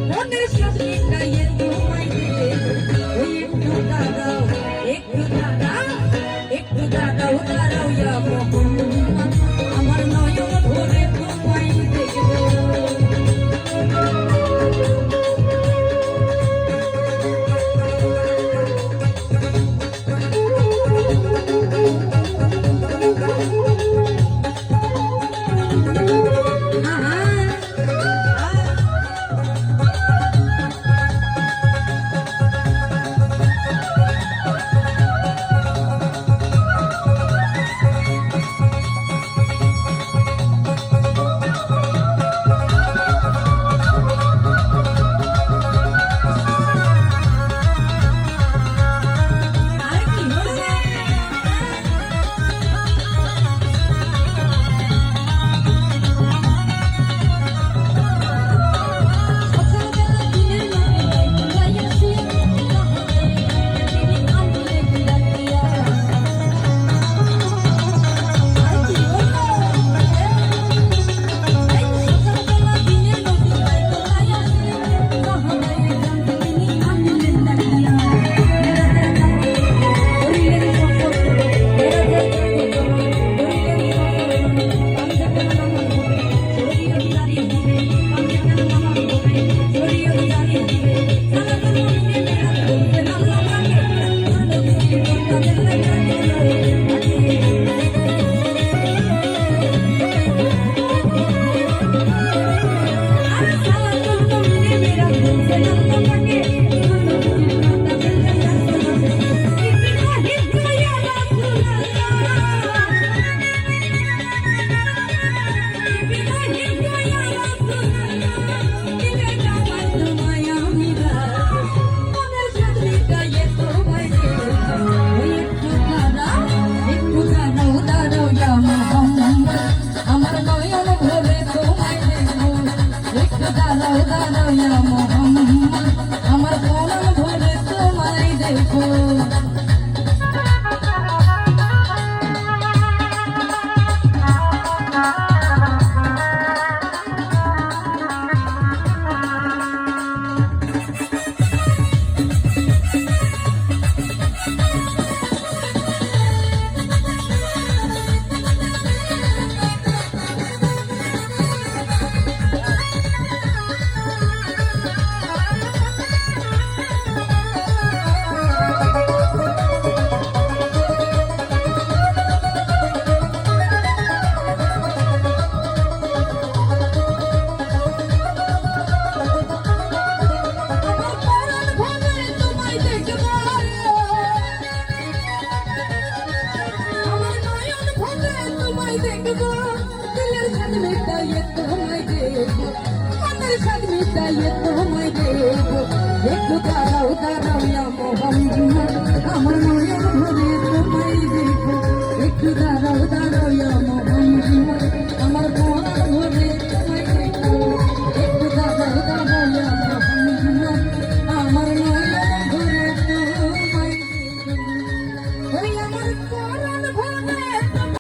মনের সাথে গায়ে তোমায় দেব ওই একটু দাঁড়াও ইয়া মোহাম্মদ আমার নয়ন ভরে তোমায় দেখব আমার পরাণ ভরে তোমায় দেখো দিলের সাথ মিটাইয়ে তোমায় দেব মনের সাথ মিটাইয়ে তোমায় দেব একটু দাঁড়াও ইয়া মোহাম্মদ আমার নয়ন ভরে তোমায় দেব একটু দাঁড়াও ইয়া